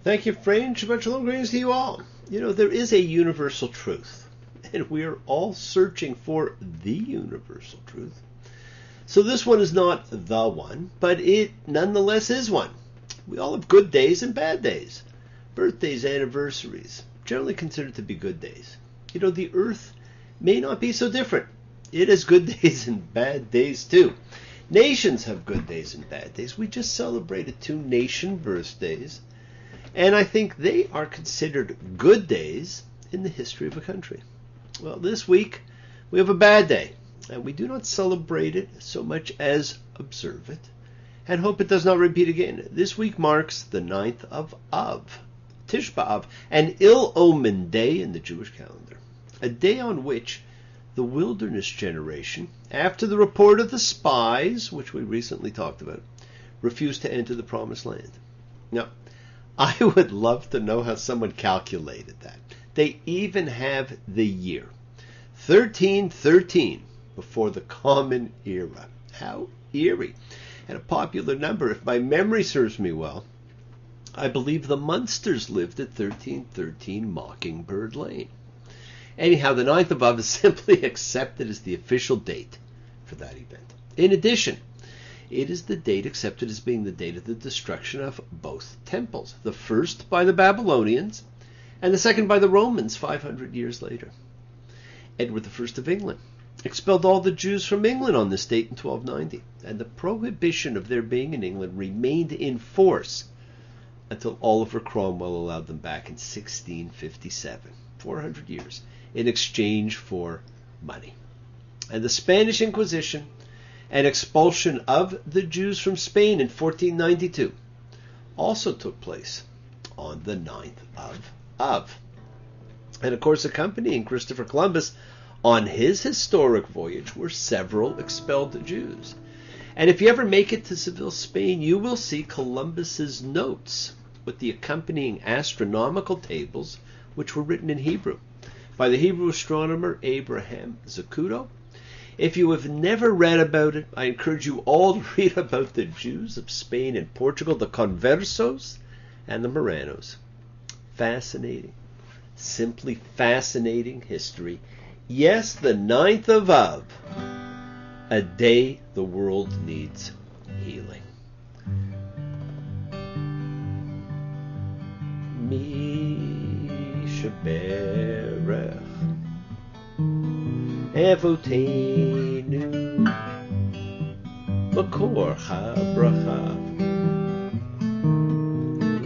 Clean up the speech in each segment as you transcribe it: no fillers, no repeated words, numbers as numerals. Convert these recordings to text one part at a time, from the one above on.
Thank you, friend. Shabbat shalom, greetings to you all. You know, there is a universal truth, and we are all searching for the universal truth. So this one is not the one, but it nonetheless is one. We all have good days and bad days. Birthdays, anniversaries, generally considered to be good days. You know, the earth may not be so different. It has good days and bad days too. Nations have good days and bad days. We just celebrated 2 nation birthdays, and I think they are considered good days in the history of a country. Well, this week we have a bad day, and we do not celebrate it so much as observe it, and hope it does not repeat again. This week marks the 9th of Av, Tish B'Av, an ill-omened day in the Jewish calendar, a day on which the wilderness generation, after the report of the spies, which we recently talked about, refused to enter the promised land. Now, I would love to know how someone calculated that. They even have the year, 1313, before the Common Era. How eerie. And a popular number, if my memory serves me well, I believe the Munsters lived at 1313 Mockingbird Lane. Anyhow, the 9th of Av is simply accepted as the official date for that event. In addition, it is the date accepted as being the date of the destruction of both temples, the first by the Babylonians and the second by the Romans 500 years later. Edward I of England expelled all the Jews from England on this date in 1290, and the prohibition of their being in England remained in force until Oliver Cromwell allowed them back in 1657, 400 years, in exchange for money. And the Spanish Inquisition and expulsion of the Jews from Spain in 1492 also took place on the 9th of Av. And of course, accompanying Christopher Columbus on his historic voyage were several expelled Jews. And if you ever make it to Seville, Spain, you will see Columbus's notes with the accompanying astronomical tables, which were written in Hebrew by the Hebrew astronomer Abraham Zacuto. If you have never read about it, I encourage you all to read about the Jews of Spain and Portugal, the Conversos and the Moranos. Fascinating, simply fascinating history. Yes, the 9th of Av, a day the world needs healing. Mishaberech Avotenu Makor HaBracha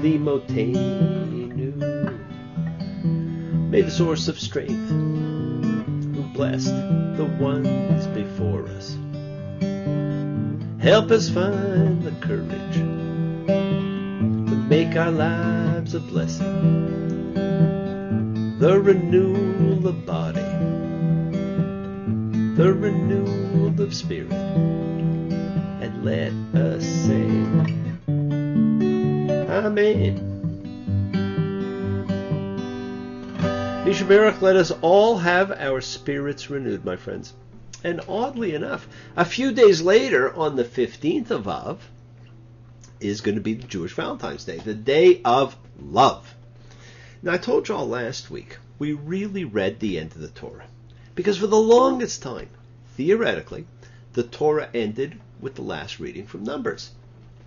Limotenu. May the source of strength, who blessed the ones before us, help us find the courage to make our lives a blessing, the renewal of body, the renewal of spirit, and let us say, Amen. Mishaberach, let us all have our spirits renewed, my friends. And oddly enough, a few days later, on the 15th of Av, is going to be the Jewish Valentine's Day, the day of love. Now, I told you all last week, we really read the end of the Torah, because for the longest time, theoretically, the Torah ended with the last reading from Numbers.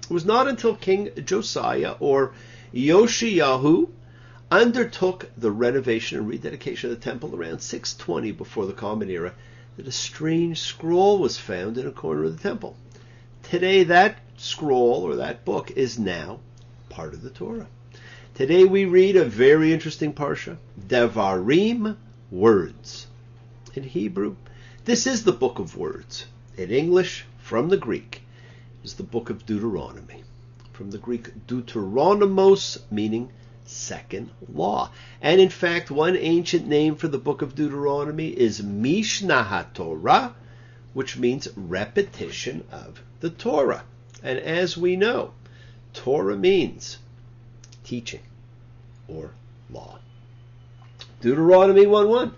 It was not until King Josiah, or Yoshiyahu, undertook the renovation and rededication of the temple around 620 before the Common Era that a strange scroll was found in a corner of the temple. Today, that scroll, or that book, is now part of the Torah. Today we read a very interesting parsha, Devarim, words. In Hebrew, this is the book of words. In English, from the Greek, is the book of Deuteronomy. From the Greek, Deuteronomos, meaning second law. And in fact, one ancient name for the book of Deuteronomy is Mishnah HaTorah, which means repetition of the Torah. And as we know, Torah means teaching or law. Deuteronomy 1:1.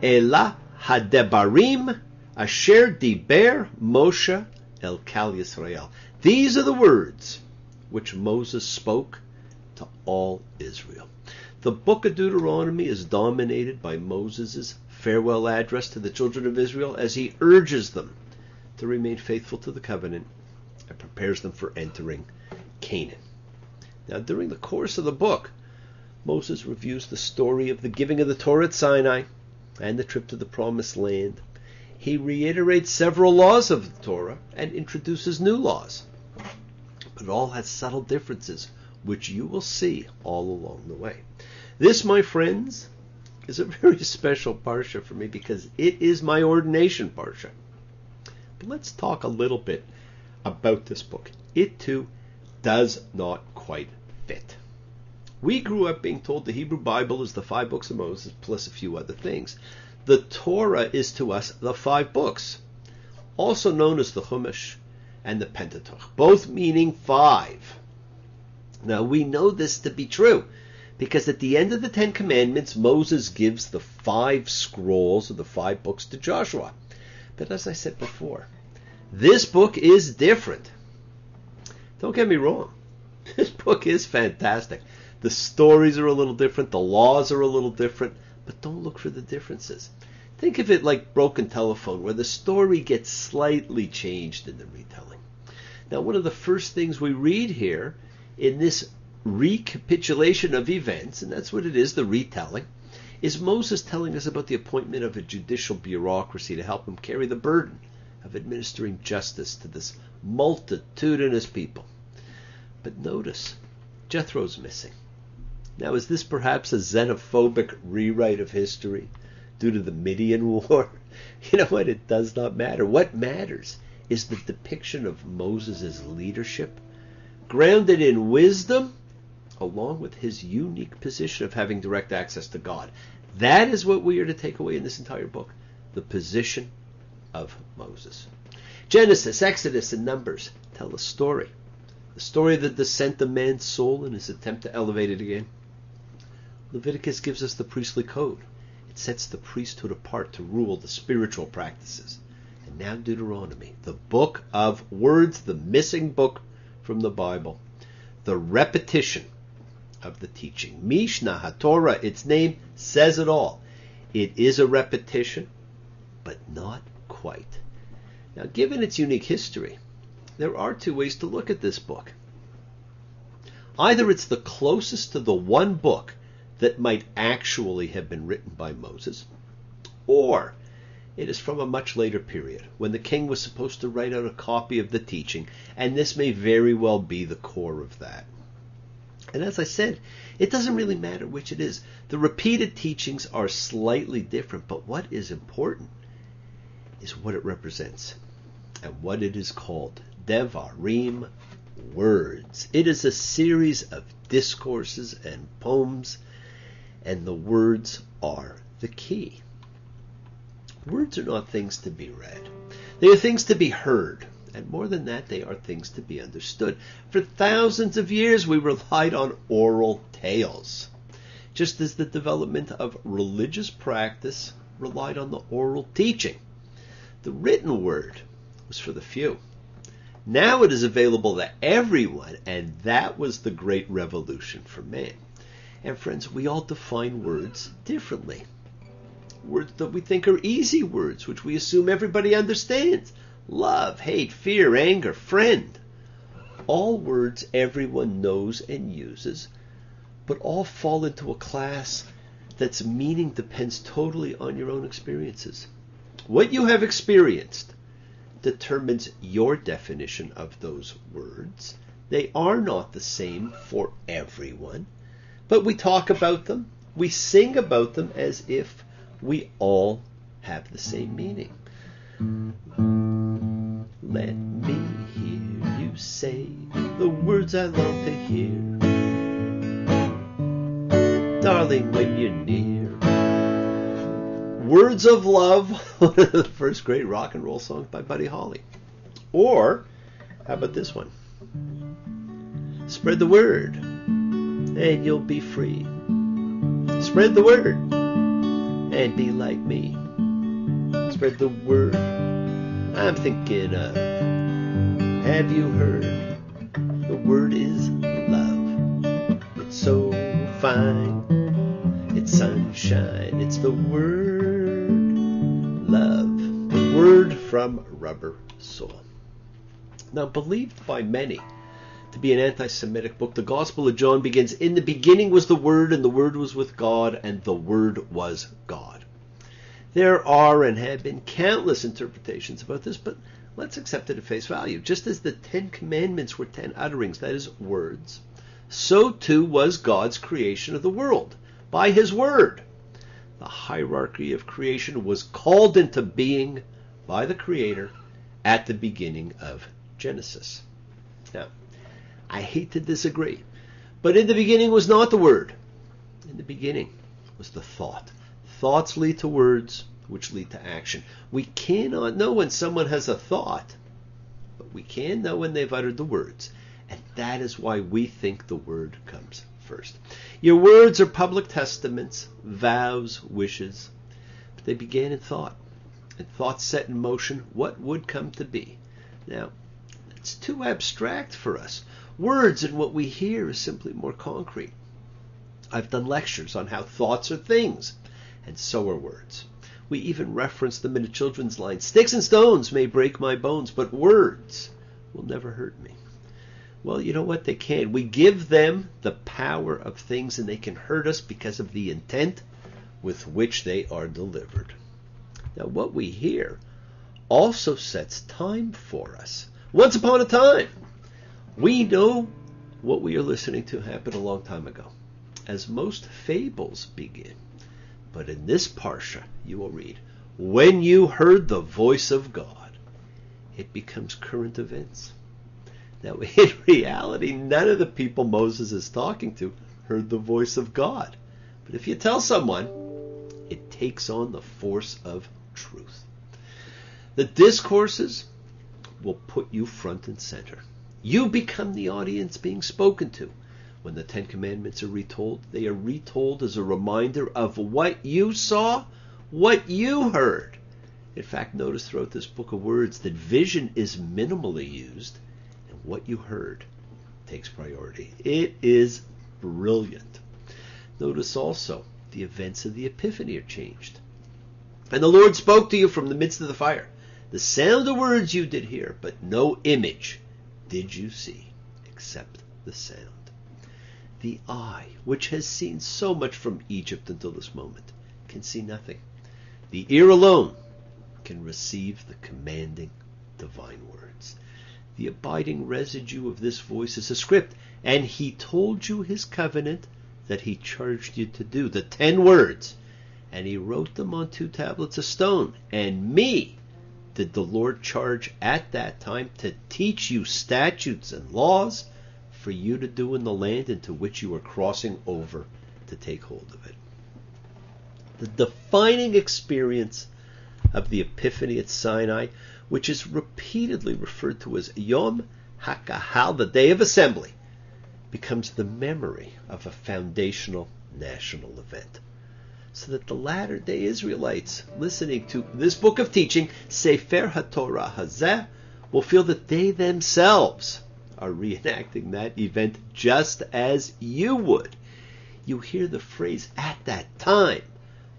Elah hadebarim asher diber Moshe el Kal Yisrael. These are the words which Moses spoke to all Israel. The book of Deuteronomy is dominated by Moses' farewell address to the children of Israel as he urges them to remain faithful to the covenant and prepares them for entering Canaan. Now, during the course of the book, Moses reviews the story of the giving of the Torah at Sinai and the trip to the Promised Land. He reiterates several laws of the Torah and introduces new laws. But it all has subtle differences, which you will see all along the way. This, my friends, is a very special parsha for me because it is my ordination parsha. But let's talk a little bit about this book. It too does not quite fit. We grew up being told the Hebrew Bible is the 5 books of Moses plus a few other things. The Torah is to us the 5 books, also known as the Chumash and the Pentateuch, both meaning 5. Now we know this to be true because at the end of the 10 Commandments, Moses gives the 5 scrolls of the 5 books to Joshua. But as I said before, this book is different. Don't get me wrong. This book is fantastic. The stories are a little different. The laws are a little different. But don't look for the differences. Think of it like Broken Telephone, where the story gets slightly changed in the retelling. Now, one of the first things we read here in this recapitulation of events, and that's what it is, the retelling, is Moses telling us about the appointment of a judicial bureaucracy to help him carry the burden of administering justice to this multitudinous people. But notice, Jethro's missing. Now, is this perhaps a xenophobic rewrite of history due to the Midian War? You know what? It does not matter. What matters is the depiction of Moses' leadership, grounded in wisdom, along with his unique position of having direct access to God. That is what we are to take away in this entire book, the position of Moses. Genesis, Exodus, and Numbers tell a story. The story of the descent of man's soul and his attempt to elevate it again. Leviticus gives us the priestly code. It sets the priesthood apart to rule the spiritual practices. And now Deuteronomy, the book of words, the missing book from the Bible. The repetition of the teaching. Mishnah HaTorah, its name says it all. It is a repetition, but not quite. Now, given its unique history, there are 2 ways to look at this book. Either it's the closest to the one book that might actually have been written by Moses, or it is from a much later period, when the king was supposed to write out a copy of the teaching, and this may very well be the core of that. And as I said, it doesn't really matter which it is. The repeated teachings are slightly different, but what is important is what it represents and what it is called. Devarim, words. It is a series of discourses and poems, and the words are the key. Words are not things to be read. They are things to be heard. And more than that, they are things to be understood. For thousands of years, we relied on oral tales, just as the development of religious practice relied on the oral teaching. The written word was for the few. Now it is available to everyone, and that was the great revolution for man. And friends, we all define words differently. Words that we think are easy words, which we assume everybody understands. Love, hate, fear, anger, friend. All words everyone knows and uses, but all fall into a class that's meaning depends totally on your own experiences. What you have experienced determines your definition of those words. They are not the same for everyone, but we talk about them, we sing about them as if we all have the same meaning. Let me hear you say the words I long to hear, darling, when you're near. Words of Love, one of the first great rock and roll songs by Buddy Holly. Or, how about this one? Spread the word, and you'll be free. Spread the word, and be like me. Spread the word I'm thinking of. Have you heard? The word is love. It fine. It's sunshine, it's the word. Love, the word from rubber soul. Now, believed by many to be an anti-Semitic book, the Gospel of John begins, "In the beginning was the Word, and the Word was with God, and the Word was God." There are and have been countless interpretations about this, but let's accept it at face value. Just as the 10 Commandments were 10 utterings, that is, words, so too was God's creation of the world by His Word. The hierarchy of creation was called into being by the Creator at the beginning of Genesis. Now, I hate to disagree, but in the beginning was not the Word. In the beginning was the thought. Thoughts lead to words, which lead to action. We cannot know when someone has a thought, but we can know when they've uttered the words. And that is why we think the Word comes first. Your words are public testaments, vows, wishes, but they began in thought. And thought set in motion what would come to be. Now, it's too abstract for us. Words and what we hear is simply more concrete. I've done lectures on how thoughts are things, and so are words. We even reference them in a children's line. Sticks and stones may break my bones, but words will never hurt me. Well, you know what? They can. We give them the power of things, and they can hurt us because of the intent with which they are delivered. Now, what we hear also sets time for us. Once upon a time, we know what we are listening to happened a long time ago, as most fables begin. But in this parsha, you will read, when you heard the voice of God, it becomes current events. Now, in reality, none of the people Moses is talking to heard the voice of God. But if you tell someone, it takes on the force of truth. The discourses will put you front and center. You become the audience being spoken to. When the 10 Commandments are retold, they are retold as a reminder of what you saw, what you heard. In fact, notice throughout this book of words that vision is minimally used, and what you heard takes priority. It is brilliant. Notice also the events of the epiphany are changed. And the Lord spoke to you from the midst of the fire. The sound of words you did hear, but no image did you see, except the sound. The eye, which has seen so much from Egypt until this moment, can see nothing. The ear alone can receive the commanding divine words. The abiding residue of this voice is a script, and He told you His covenant that He charged you to do, the 10 words, and He wrote them on 2 tablets of stone. And me did the Lord charge at that time to teach you statutes and laws for you to do in the land into which you are crossing over to take hold of it. The defining experience of the Epiphany at Sinai, which is repeatedly referred to as Yom HaKahal, the Day of Assembly, becomes the memory of a foundational national event. So that the latter-day Israelites listening to this book of teaching, Sefer HaTorah Hazeh, will feel that they themselves are reenacting that event just as you would. You hear the phrase "at that time,"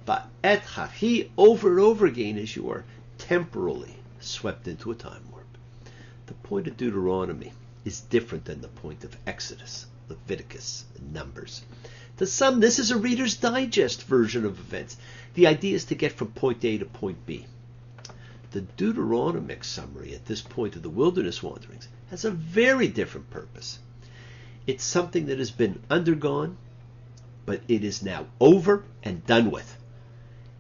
but "et hachi" over and over again as you are temporally swept into a time warp. The point of Deuteronomy is different than the point of Exodus, Leviticus, and Numbers. To some, this is a Reader's Digest version of events. The idea is to get from point A to point B. The Deuteronomic summary at this point of the wilderness wanderings has a very different purpose. It's something that has been undergone, but it is now over and done with.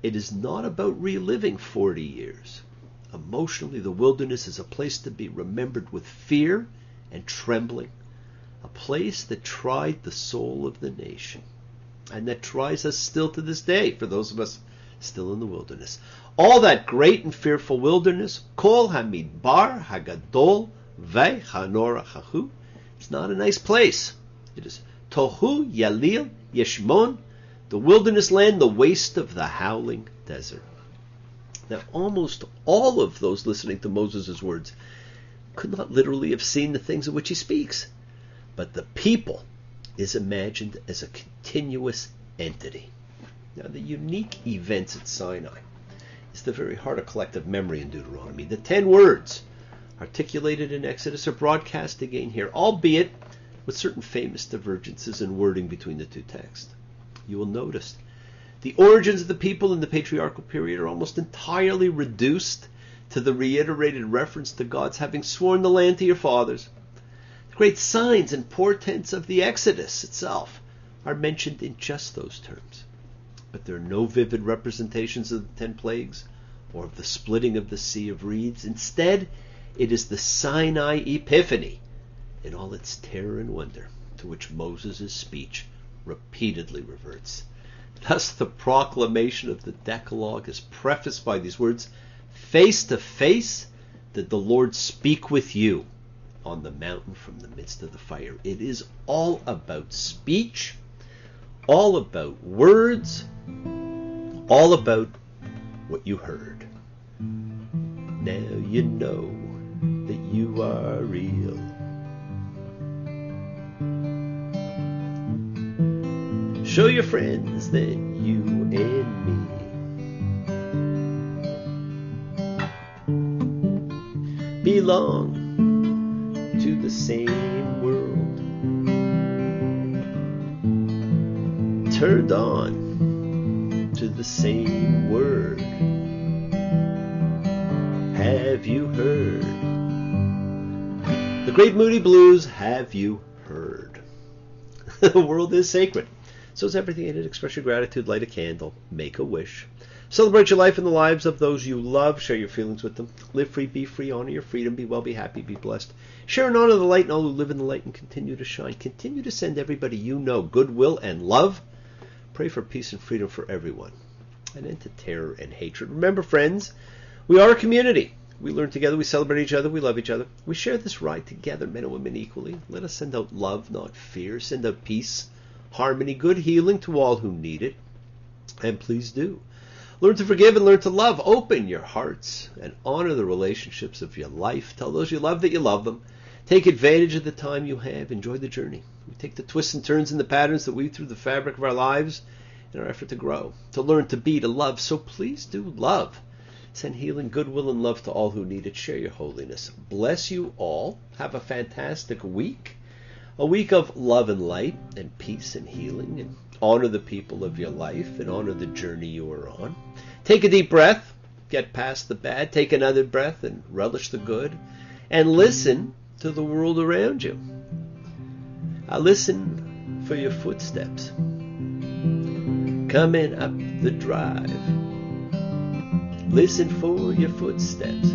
It is not about reliving 40 years. Emotionally, the wilderness is a place to be remembered with fear and trembling, a place that tried the soul of the nation, and that tries us still to this day, for those of us still in the wilderness. All that great and fearful wilderness, Kol HaMidbar HaGadol VeHanor HaHu, it's not a nice place. It is Tohu Yalil Yeshmon, the wilderness land, the waste of the howling desert. Now, almost all of those listening to Moses' words could not literally have seen the things of which he speaks. But the people is imagined as a continuous entity. Now, the unique events at Sinai is the very heart of collective memory in Deuteronomy. The 10 words articulated in Exodus are broadcast again here, albeit with certain famous divergences in wording between the two texts. You will notice the origins of the people in the patriarchal period are almost entirely reduced to the reiterated reference to God's having sworn the land to your fathers. The great signs and portents of the Exodus itself are mentioned in just those terms. But there are no vivid representations of the 10 plagues or of the splitting of the Sea of Reeds. Instead, it is the Sinai epiphany in all its terror and wonder to which Moses' speech repeatedly reverts. Thus, the proclamation of the Decalogue is prefaced by these words, "Face to face did the Lord speak with you on the mountain from the midst of the fire." It is all about speech, all about words, all about what you heard. Now you know that you are real. Show your friends that you and me belong to the same world. Turned on to the same word. Have you heard? The Great Moody Blues, have you heard? The world is sacred. So is everything in it. Express your gratitude, light a candle, make a wish. Celebrate your life and the lives of those you love. Share your feelings with them. Live free, be free, honor your freedom, be well, be happy, be blessed. Share and honor the light and all who live in the light and continue to shine. Continue to send everybody you know goodwill and love. Pray for peace and freedom for everyone. An end to terror and hatred. Remember, friends, we are a community. We learn together, we celebrate each other, we love each other. We share this ride together, men and women equally. Let us send out love, not fear. Send out peace, harmony, good healing to all who need it. And please do. Learn to forgive and learn to love. Open your hearts and honor the relationships of your life. Tell those you love that you love them. Take advantage of the time you have. Enjoy the journey. We take the twists and turns and the patterns that weave through the fabric of our lives in our effort to grow, to learn, to be, to love. So please do love. Send healing, goodwill, and love to all who need it. Share your holiness. Bless you all. Have a fantastic week. A week of love and light and peace and healing. And honor the people of your life and honor the journey you are on. Take a deep breath. Get past the bad. Take another breath and relish the good. And listen to the world around you. Listen for your footsteps coming up the drive. Listen for your footsteps,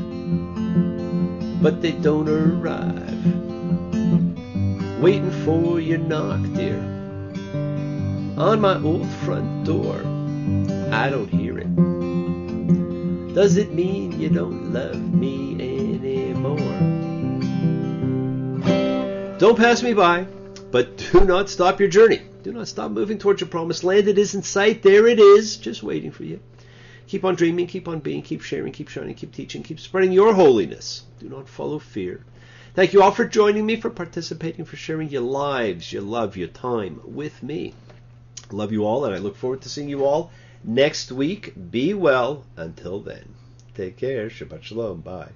but they don't arrive. Waiting for your knock, dear, on my old front door. I don't hear it. Does it mean you don't love me anymore? Don't pass me by, but do not stop your journey. Do not stop moving towards your promised land. It is in sight. There it is, just waiting for you. Keep on dreaming, keep on being, keep sharing, keep shining, keep teaching, keep spreading your holiness. Do not follow fear. Thank you all for joining me, for participating, for sharing your lives, your love, your time with me. I love you all, and I look forward to seeing you all next week. Be well. Until then, take care. Shabbat Shalom. Bye.